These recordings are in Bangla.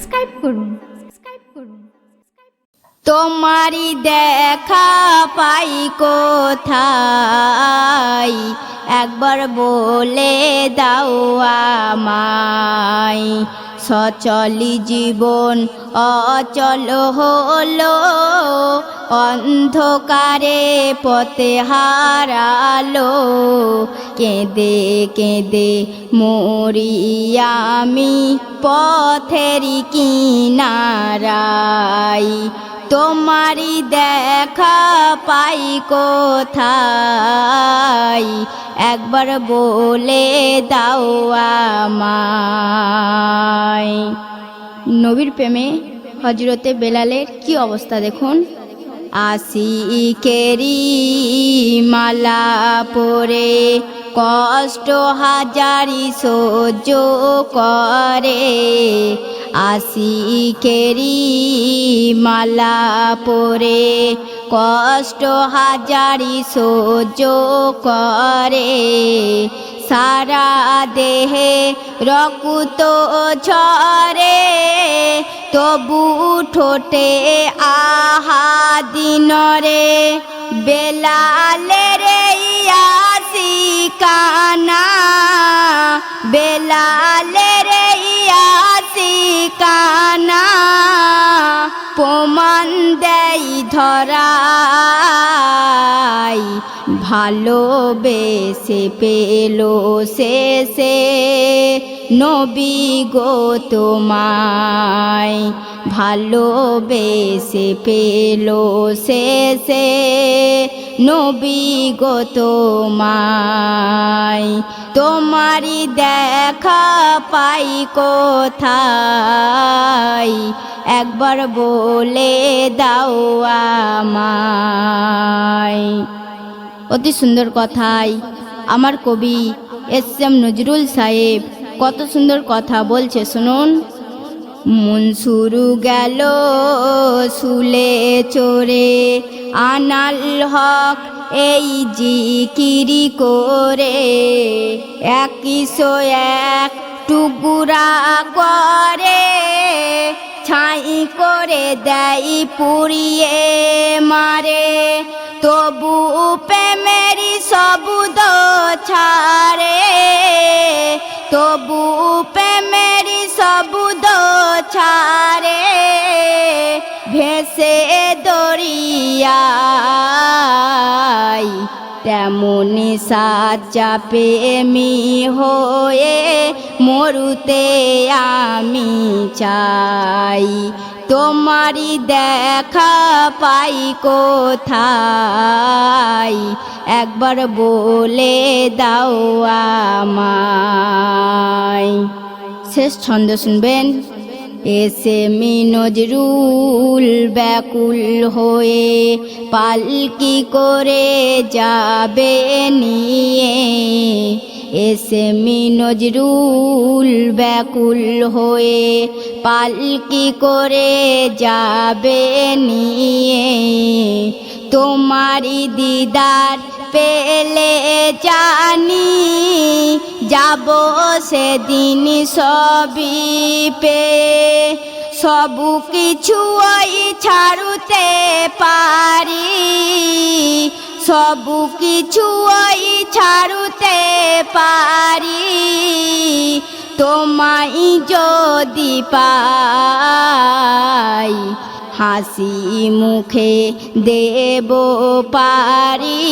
সাবস্ক্রাইব করুন। তোমারি দেখা পাই কোথায়, একবার বলে দাও আমায়। সচলি জীবন অচল হলো, অন্ধকারে পথে হারালো। কেঁদে কেঁদে মরি আমি পথেরই কিনারায়। তোমারি দেখা পাই কোথায়, একবার বলে দাও আমায়। নবীর প্রেমে হযরতে বেলালের কি অবস্থা দেখুন। আশিকেরি মালা পরে কষ্ট হাজারি সহ্য করে। আশিকেরি মালা পরে কষ্ট হাজারি সহ্য করে। সারা দেহে রক্ত ঝরে, তবু ঠোঁটে আহা দিনরে। বেলালের আশিকানা, বেলালের আশিকানা প্রমাণ দেই ধরাই। ভালোবেসে পেলো শেষে নবী গো তোমায়। ভালোবেসে পেলো শেষে নবী গো তোমায়। তোমারি দেখা পাই কোথায়, একবার বলে দাও আমায়। অতি সুন্দর কথায় আমার কবি এস.এম. নজরুল সাহেব কত সুন্দর কথা বলছে শুনুন। মন শুরু গেল শুলে চড়ে, আনাল হক এই জিকিরি করে। একশো এক টুকুরা করে ছাই করে দেয় পুড়িয়ে মারে। তবু প্রেমেরি শব্দ ছাড়ে, তবু প্রেমেরি শব্দ ছাড়ে। ভেসে দরিয়ায় তেমনি সাচ্চা প্রেমী হয়ে মরুতে আমি চাই। তোমারি দেখা পাই কোথায়, একবার বলে দাও আমায়। শেষ ছন্দ শুনবেন। এস.এম. নজরুল ব্যাকুল হয়ে পালকি করে যাবে নিয়ে। এস.এম. নজরুল ব্যাকুল হয়ে পালকি করে যাবে নিয়ে। তোমারি দিদার পেলে জানি, যাব সেদিন সবই পেয়ে। সবু কিছু ওই ছাড়ুতে পারি, সবু কিছু ওই ছাড়ুতে পারি। তোমায় যদি পাই, হাসি মুখে দেব পারি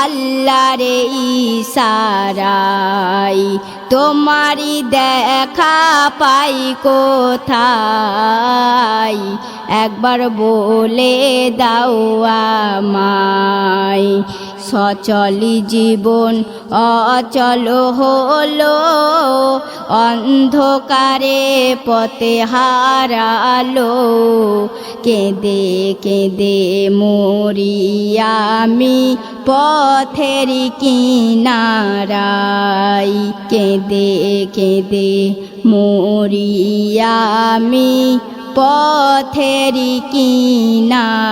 আল্লাহর ইশারায়। তোমারি দেখা পাই কোথায়, একবার বলে দাও আমায়। সচলি জীবন অচল হলো, অন্ধকারে পথে হারালো। কেঁদে কেঁদে মরি আমি পথেরই কিনারায়। কেঁদে কেঁদে মরি আমি পথেরই কিনারায়।